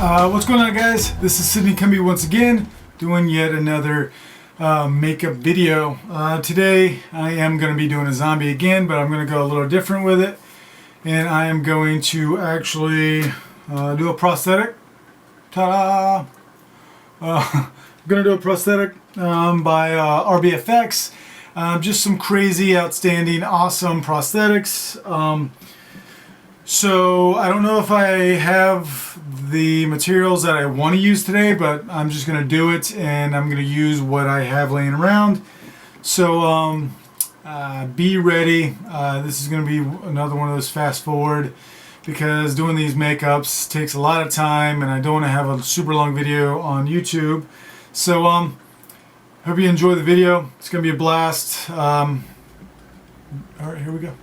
What's going on, guys? This is Sydney Cumbie once again, doing yet another makeup video. Today I am going to be doing a zombie again, but I'm going to go a little different with it, and I am going to actually do a prosthetic. Ta-da! I'm going to do a prosthetic by RBFX. Just some crazy, outstanding, awesome prosthetics. So I don't know if I have the materials that I want to use today, but I'm just going to do it, and I'm going to use what I have laying around. So be ready. This is going to be another one of those fast forward, because doing these makeups takes a lot of time, and I don't want to have a super long video on YouTube. So hope you enjoy the video. It's going to be a blast. All right, here we go.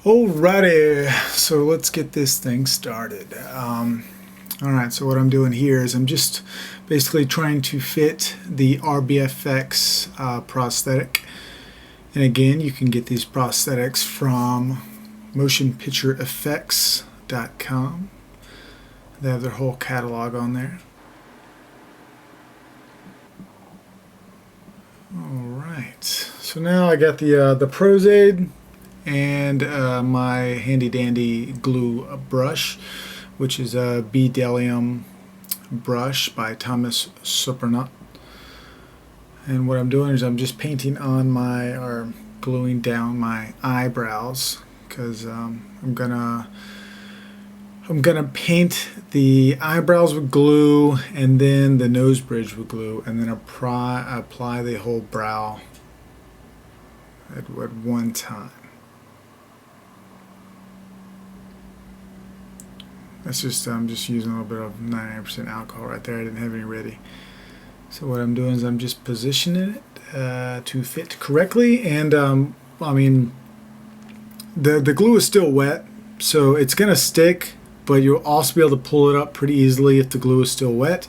Alrighty, so let's get this thing started. Alright, so what I'm doing here is I'm just basically trying to fit the RBFX prosthetic. And again, you can get these prosthetics from motionpictureeffects.com. They have their whole catalog on there. Alright, so now I got the Prosaid and my handy dandy glue brush, which is a bdellium brush by Surprenant. And what I'm doing is I'm just painting on or gluing down my eyebrows, because I'm gonna paint the eyebrows with glue and then the nose bridge with glue, and then apply the whole brow at one time. That's just, I'm just using a little bit of 99% alcohol right there. I didn't have any ready. So what I'm doing is I'm just positioning it to fit correctly. And I mean, the glue is still wet, so it's gonna stick, but you'll also be able to pull it up pretty easily if the glue is still wet,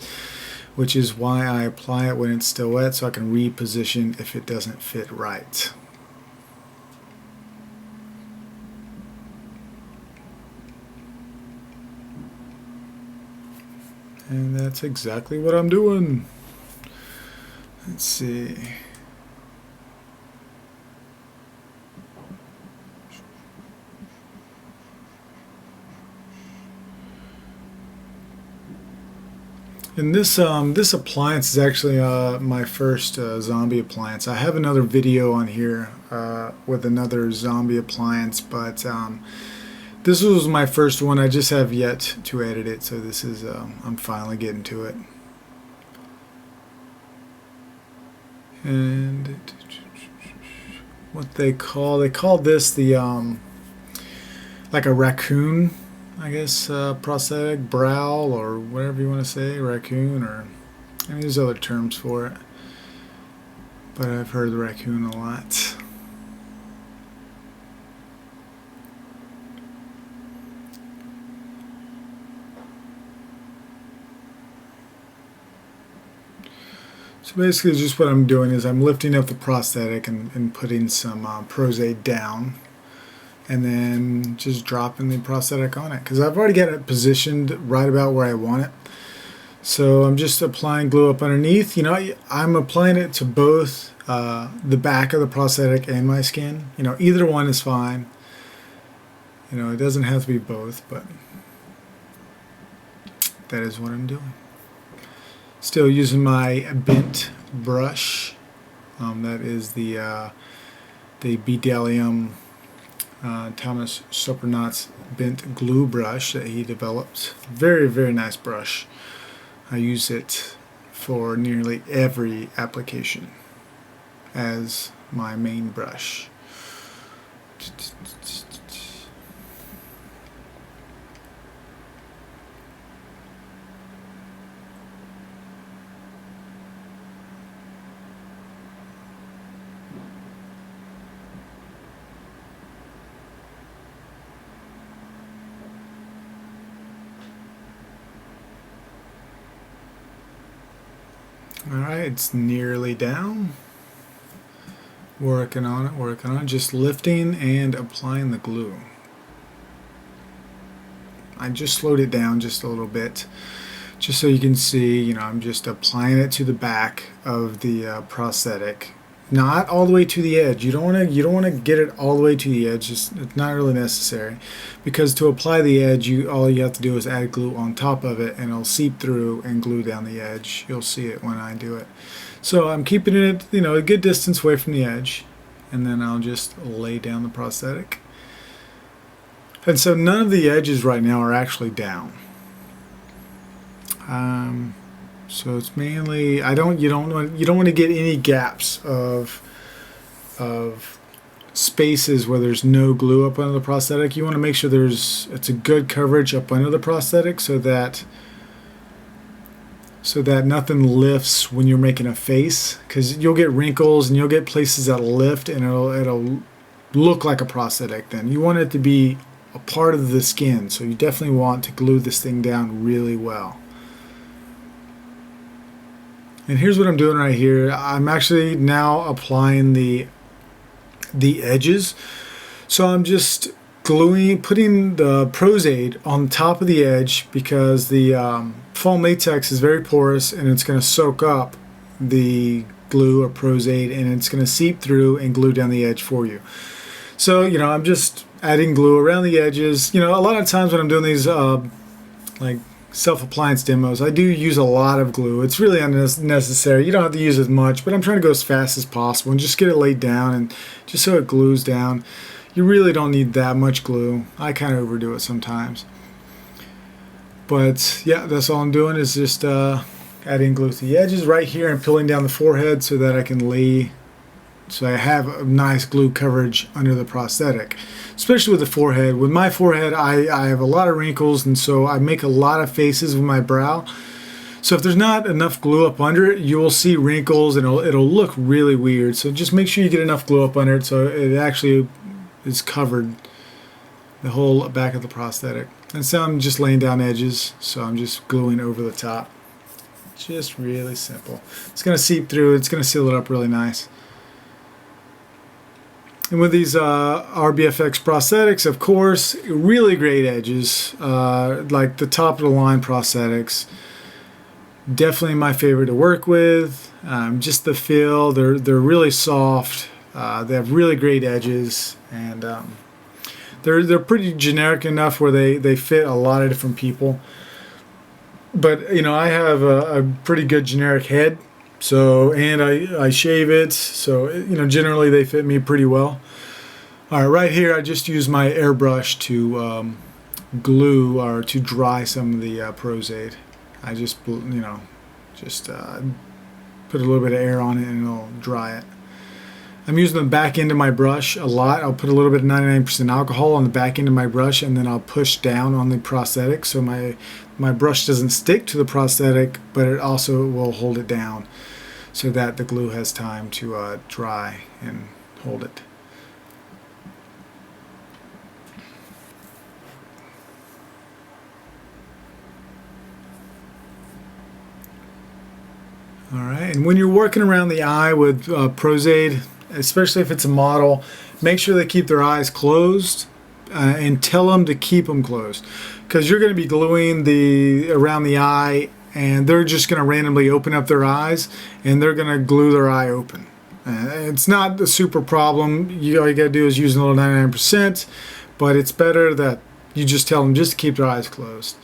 which is why I apply it when it's still wet, so I can reposition if it doesn't fit right. And that's exactly what I'm doing. Let's see. And this appliance is actually my first zombie appliance. I have another video on here with another zombie appliance, but this was my first one. I just have yet to edit it, so this is I'm finally getting to it. And what they call this the like a raccoon, I guess, prosthetic brow, or whatever you want to say, raccoon, or I mean, there's other terms for it, but I've heard the raccoon a lot. So basically just what I'm doing is I'm lifting up the prosthetic and putting some Prosaid down, and then just dropping the prosthetic on it, because I've already got it positioned right about where I want it. So I'm just applying glue up underneath. You know, I'm applying it to both the back of the prosthetic and my skin. You know, either one is fine. You know, it doesn't have to be both, but that is what I'm doing. Still using my bent brush. That is the bdellium Surprenant's bent glue brush that he developed. Very, very nice brush. I use it for nearly every application as my main brush. Alright, it's nearly down. Working on it, just lifting and applying the glue. I just slowed it down just a little bit, just so you can see, you know, I'm just applying it to the back of the prosthetic, not all the way to the edge. You don't want to get it all the way to the edge. It's not really necessary, because to apply the edge, all you have to do is add glue on top of it, and it'll seep through and glue down the edge. You'll see it when I do it. So I'm keeping it, you know, a good distance away from the edge, and then I'll just lay down the prosthetic. And so none of the edges right now are actually down. So it's mainly, you don't want to get any gaps of spaces where there's no glue up under the prosthetic. You want to make sure it's a good coverage up under the prosthetic, so that nothing lifts when you're making a face, because you'll get wrinkles and you'll get places that lift, and it'll look like a prosthetic. Then you want it to be a part of the skin, so you definitely want to glue this thing down really well. And here's what I'm doing right here. I'm actually now applying the edges. So I'm just putting the Prosaid on top of the edge, because the foam latex is very porous, and it's going to soak up the glue or Prosaid, and it's going to seep through and glue down the edge for you. So, you know, I'm just adding glue around the edges. You know, a lot of times when I'm doing these like self-appliance demos, I do use a lot of glue. It's really unnecessary. You don't have to use as much, but I'm trying to go as fast as possible and just get it laid down, and just so it glues down. You really don't need that much glue. I kind of overdo it sometimes. But yeah, that's all I'm doing, is just adding glue to the edges right here and pulling down the forehead so that I can so I have a nice glue coverage under the prosthetic, especially with the forehead. With my forehead, I have a lot of wrinkles, and so I make a lot of faces with my brow. So if there's not enough glue up under it, you will see wrinkles, and it'll look really weird. So just make sure you get enough glue up under it so it actually is covered, the whole back of the prosthetic. And so I'm just laying down edges, so I'm just gluing over the top. Just really simple. It's going to seep through, it's going to seal it up really nice. And with these RBFX prosthetics, of course, really great edges, like the top of the line prosthetics. Definitely my favorite to work with. Just the feel, they're really soft. They have really great edges, and they're pretty generic enough where they fit a lot of different people. But you know, I have a pretty good generic head. So, and I shave it, so you know, generally they fit me pretty well. All right, right here I just use my airbrush to glue, or to dry some of the Prosaid. I just, you know, just put a little bit of air on it, and it'll dry it. I'm using the back end of my brush a lot. I'll put a little bit of 99% alcohol on the back end of my brush, and then I'll push down on the prosthetic, so my brush doesn't stick to the prosthetic, but it also will hold it down, so that the glue has time to dry and hold it. Alright, and when you're working around the eye with Prosaid, especially if it's a model, make sure they keep their eyes closed, and tell them to keep them closed, because you're going to be gluing around the eye, and they're just going to randomly open up their eyes, and they're going to glue their eye open. It's not a super problem. All you got to do is use a little 99%, but it's better that you just tell them just to keep their eyes closed,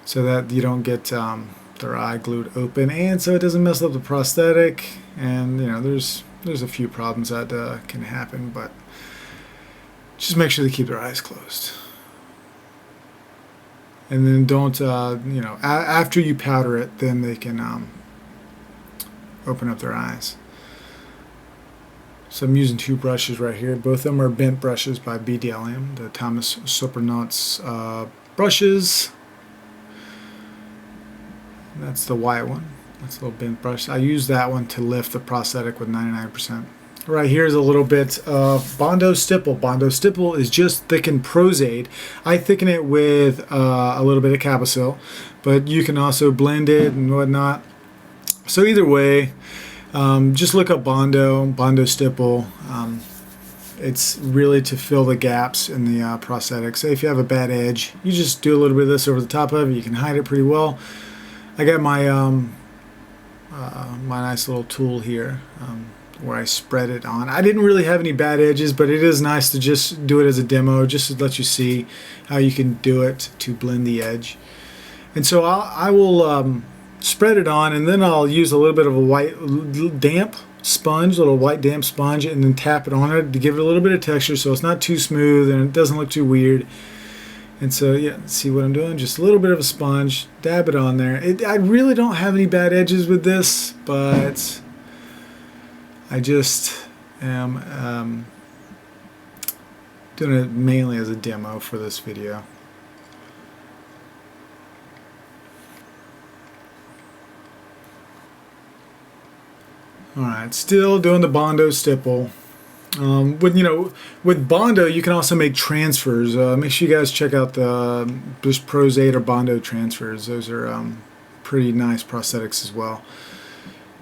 so that you don't get their eye glued open, and so it doesn't mess up the prosthetic. And you know, there's a few problems that can happen, but just make sure they keep their eyes closed. And then don't, you know, after you powder it, then they can open up their eyes. So I'm using two brushes right here. Both of them are bent brushes by bdellium, the Thomas Surprenant's brushes. That's the white one. That's a little bent brush. I use that one to lift the prosthetic with 99%. Right here is a little bit of Bondo Stipple. Bondo Stipple is just thickened Prosaid. I thicken it with a little bit of Cabosil, but you can also blend it and whatnot. So either way, just look up Bondo Stipple. it's really to fill the gaps in the prosthetic. Say if you have a bad edge, you just do a little bit of this over the top of it. You can hide it pretty well. I got my my nice little tool here where I spread it on. I didn't really have any bad edges, but it is nice to just do it as a demo, just to let you see how you can do it to blend the edge. And so I will spread it on, and then I'll use a little bit of a white damp sponge, little white damp sponge, and then tap it on it to give it a little bit of texture so it's not too smooth and it doesn't look too weird. And so yeah, see what I'm doing? Just a little bit of a sponge, dab it on there. I really don't have any bad edges with this, but I just am doing it mainly as a demo for this video. Alright, still doing the Bondo Stipple. With Bondo, you can also make transfers. Make sure you guys check out the Prosaid or Bondo transfers. Those are pretty nice prosthetics as well.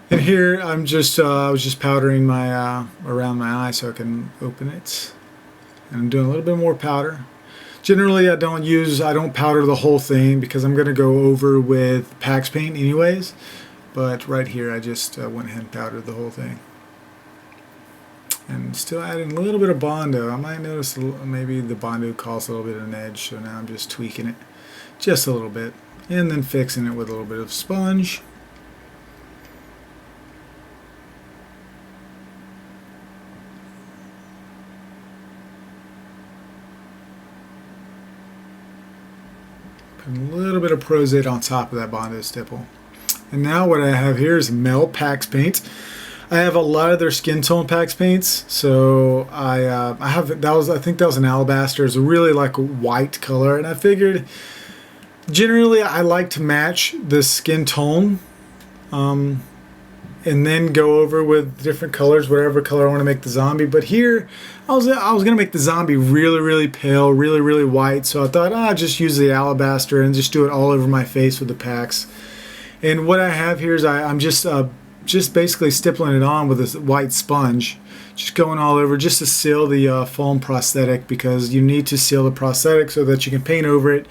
And here I'm just I was just powdering my around my eye so I can open it. And I'm doing a little bit more powder. Generally, I don't powder the whole thing because I'm going to go over with PAX paint anyways. But right here, I just went ahead and powdered the whole thing. And still adding a little bit of Bondo. I might notice maybe the Bondo caused a little bit of an edge, so now I'm just tweaking it just a little bit. And then fixing it with a little bit of sponge. Putting a little bit of Prosaid on top of that Bondo Stipple. And now what I have here is Mels PAX paint. I have a lot of their skin tone PAX paints, so I think that was an alabaster. It's a really like a white color, and I figured generally I like to match the skin tone, and then go over with different colors, whatever color I want to make the zombie. But here I was gonna make the zombie really pale, really white. So I thought I'll just use the alabaster and just do it all over my face with the PAX. And what I have here is I'm just basically stippling it on with this white sponge, just going all over just to seal the foam prosthetic, because you need to seal the prosthetic so that you can paint over it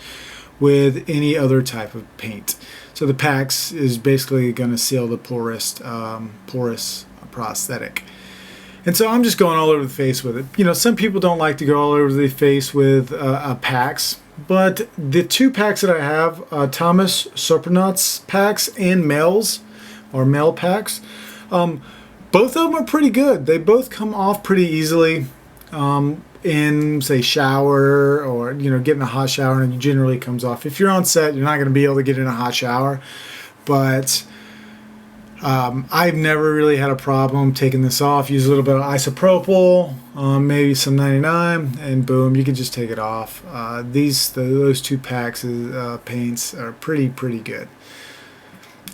with any other type of paint. So the PAX is basically going to seal the porous prosthetic. And so I'm just going all over the face with it. You know, some people don't like to go all over the face with a PAX. But the two PAX that I have, Thomas Surprenant's PAX and Mels, or Mel PAX, both of them are pretty good. They both come off pretty easily in, say, shower, or, you know, get in a hot shower, and it generally comes off. If you're on set, you're not going to be able to get in a hot shower. But I've never really had a problem taking this off. Use a little bit of isopropyl, maybe some 99, and boom, you can just take it off. Those two PAX paints are pretty good.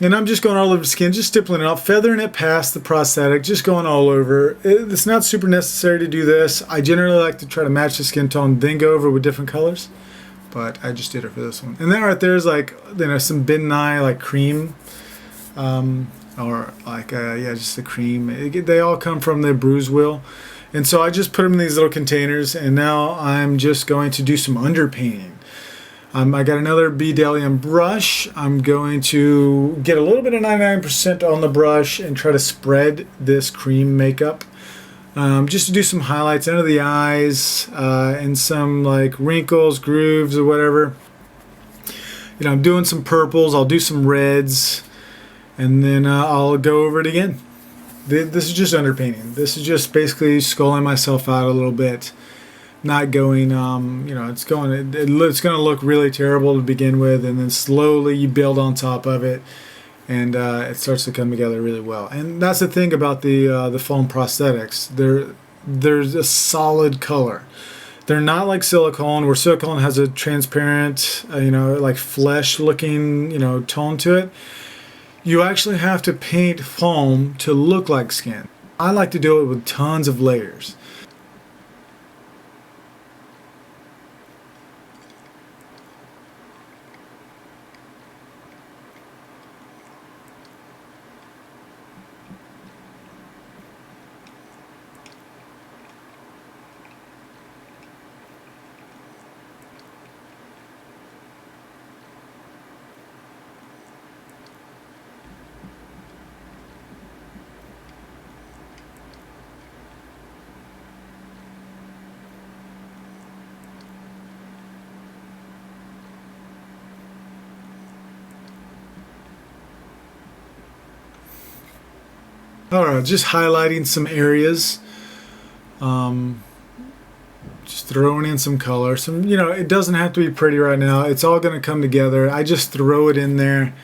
And I'm just going all over the skin, just stippling it off, feathering it past the prosthetic, just going all over. It's not super necessary to do this. I generally like to try to match the skin tone, then go over with different colors. But I just did it for this one. And then right there is like, you know, some Nye like cream. Or like just the cream. They all come from the bruise wheel, and so I just put them in these little containers, and now I'm just going to do some underpainting. I got another bdellium brush. I'm going to get a little bit of 99% on the brush and try to spread this cream makeup, just to do some highlights under the eyes and some like wrinkles, grooves, or whatever. You know, I'm doing some purples. I'll do some reds. And then I'll go over it again. This is just underpainting. This is just basically sculling myself out a little bit. Not going, you know, it's going to look really terrible to begin with, and then slowly you build on top of it, and it starts to come together really well. And that's the thing about the foam prosthetics. There's a solid color. They're not like silicone, where silicone has a transparent, you know, like flesh-looking, you know, tone to it. You actually have to paint foam to look like skin. I like to do it with tons of layers. I don't know, just highlighting some areas, just throwing in some color. Some, you know, it doesn't have to be pretty right now. It's all going to come together. I just throw it in there.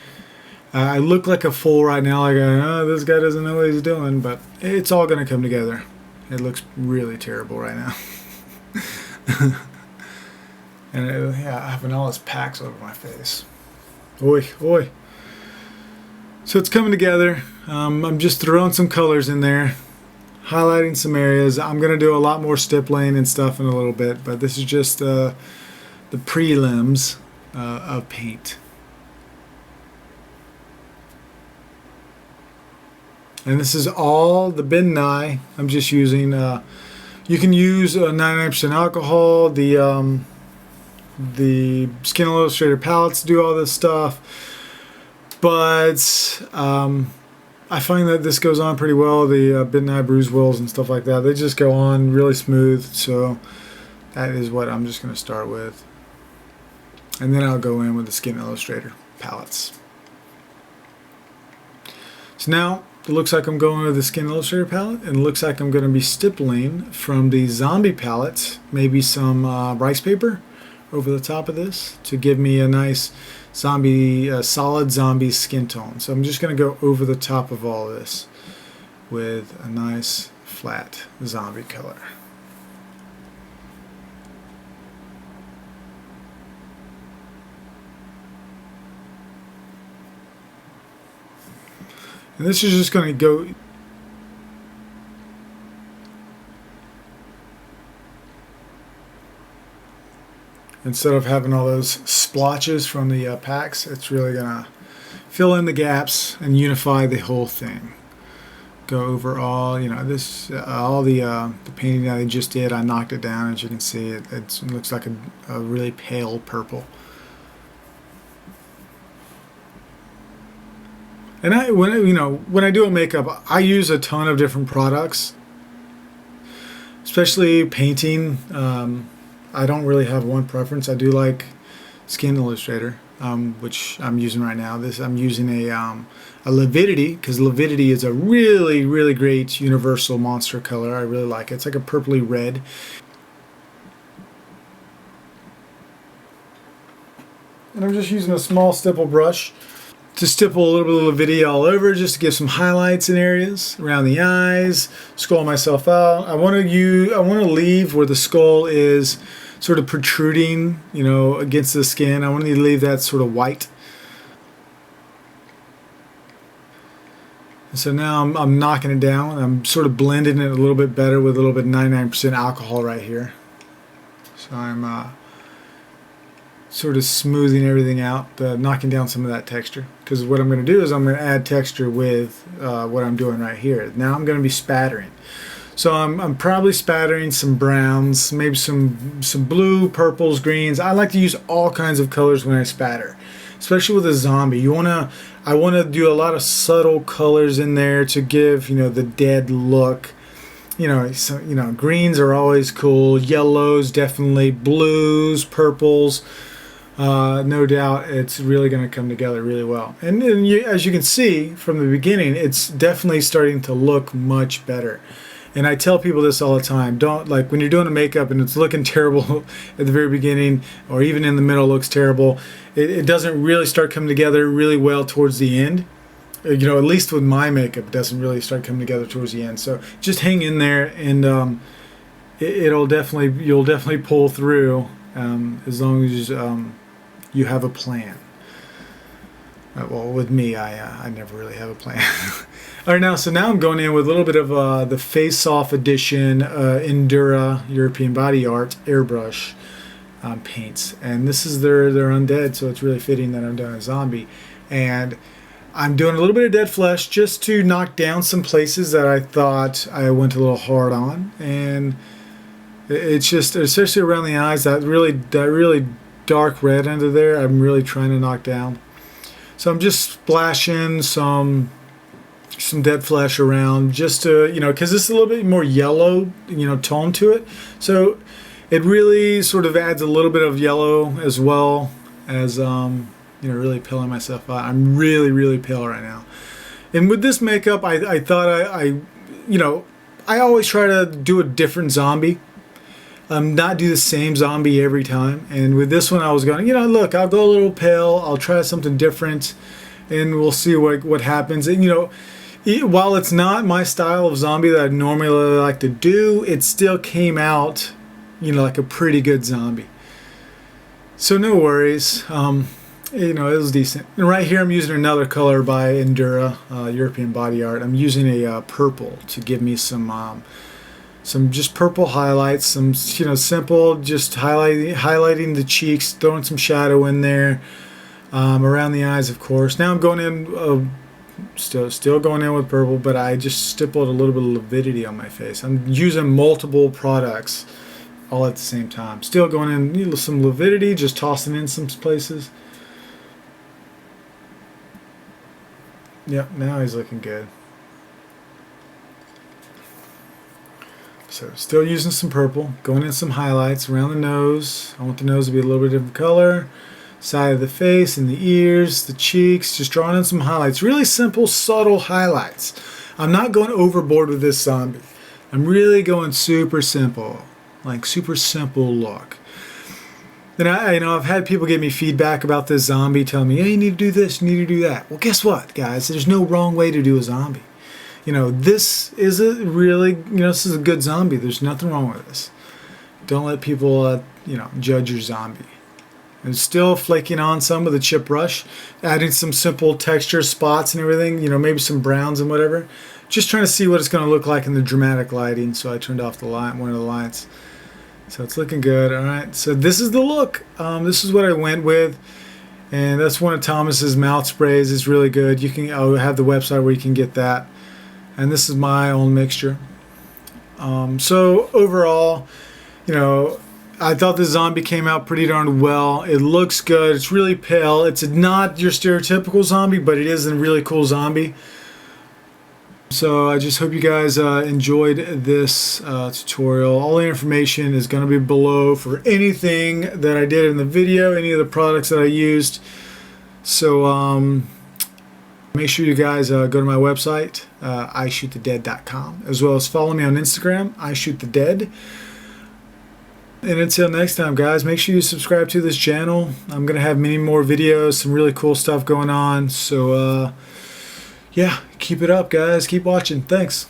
I look like a fool right now, like, oh, this guy doesn't know what he's doing, but it's all going to come together. It looks really terrible right now. And yeah, I have all this packs over my face. Oi, oi. So it's coming together. I'm just throwing some colors in there, highlighting some areas. I'm going to do a lot more stippling and stuff in a little bit, but this is just the prelims of paint. And this is all the bin Nye. I'm just using, you can use 99% alcohol, the Skin Illustrator palettes do all this stuff. But I find that this goes on pretty well. The Nye Bruise wheels and stuff like that, they just go on really smooth. So that is what I'm just going to start with. And then I'll go in with the Skin Illustrator palettes. So now it looks like I'm going with the Skin Illustrator palette, and it looks like I'm going to be stippling from the zombie palette, maybe some rice paper over the top of this to give me a nice zombie, solid zombie skin tone. So I'm just going to go over the top of all of this with a nice flat zombie color. And this is just going to go instead of having all those splotches from the packs, it's really going to fill in the gaps and unify the whole thing. Go over all, you know, this all the painting that I just did. I knocked it down, as you can see. It looks like a really pale purple. And when I do a makeup, I use a ton of different products, especially painting. I don't really have one preference. I do like Skin Illustrator, which I'm using right now. I'm using a Lividity, because Lividity is a really, really great universal monster color. I really like it. It's like a purpley red. And I'm just using a small stipple brush to stipple a little bit of Lividity all over, just to give some highlights in areas around the eyes, skull myself out. I want to leave where the skull is sort of protruding, you know, against the skin. I want to leave that sort of white. And so now I'm knocking it down. I'm sort of blending it a little bit better with a little bit of 99% alcohol right here. So I'm sort of smoothing everything out, knocking down some of that texture. Because what I'm going to do is I'm going to add texture with what I'm doing right here. Now I'm going to be spattering. So I'm probably spattering some browns, maybe some blue, purples, greens. I like to use all kinds of colors when I spatter, especially with a zombie. I want to do a lot of subtle colors in there to give, you know, the dead look. So, greens are always cool. Yellows, definitely. Blues, purples. No doubt it's really going to come together really well. And as you can see from the beginning, it's definitely starting to look much better. And I tell people this all the time. Don't, like, when you're doing a makeup and it's looking terrible at the very beginning, or even in the middle looks terrible, it doesn't really start coming together really well towards the end. At least with my makeup, it doesn't really start coming together towards the end. So just hang in there, and you'll definitely pull through as long as you have a plan. Well, with me, I never really have a plan. All right, so now I'm going in with a little bit of the Face Off Edition Endura European Body Art airbrush paints, and this is their Undead, so it's really fitting that I'm doing a zombie. And I'm doing a little bit of dead flesh just to knock down some places that I thought I went a little hard on, and it's just, especially around the eyes, that really dark red under there, I'm really trying to knock down. So I'm just splashing some dead flesh around, just to, because this is a little bit more yellow, tone to it. So it really sort of adds a little bit of yellow as well as, really peeling myself out. I'm really, really pale right now. And with this makeup, I thought you know, I always try to do a different zombie. Not do the same zombie every time. And with this one, I was going, you know, look, I'll go a little pale. I'll try something different, and we'll see what happens. And, you know, while it's not my style of zombie that I normally like to do, it still came out, you know, like a pretty good zombie. So no worries. You know, it was decent. And right here, I'm using another color by Endura, European Body Art. I'm using a purple to give me some just purple highlights, some, you know, simple, just highlighting the cheeks, throwing some shadow in there, around the eyes, of course. Now I'm going in, still going in with purple, but I just stippled a little bit of lividity on my face. I'm using multiple products all at the same time. Still going in, you know, some lividity, just tossing in some places. Yep, now he's looking good. So still using some purple, going in some highlights around the nose. I want the nose to be a little bit different color. Side of the face and the ears, the cheeks, just drawing in some highlights. Really simple, subtle highlights. I'm not going overboard with this zombie. I'm really going super simple, like super simple look. Then I've had people give me feedback about this zombie, telling me, hey, you need to do this, you need to do that. Well, guess what, guys? There's no wrong way to do a zombie. You know, this is this is a good zombie. There's nothing wrong with this. Don't let people, you know, judge your zombie. And still flaking on some with the chip brush, adding some simple texture spots and everything, you know, maybe some browns and whatever. Just trying to see what it's going to look like in the dramatic lighting. So I turned off the light, one of the lights. So it's looking good. All right, so this is the look. This is what I went with, and that's one of Thomas's mouth sprays. It's really good. I'll have the website where you can get that. And this is my own mixture. So overall, you know, I thought the zombie came out pretty darn well. It looks good. It's really pale. It's not your stereotypical zombie, but it is a really cool zombie. So I just hope you guys enjoyed this tutorial. All the information is going to be below for anything that I did in the video, any of the products that I used. So make sure you guys go to my website, ishootthedead.com, as well as follow me on Instagram, ishootthedead. And until next time, guys, make sure you subscribe to this channel. I'm going to have many more videos, some really cool stuff going on. So, yeah, keep it up, guys. Keep watching. Thanks.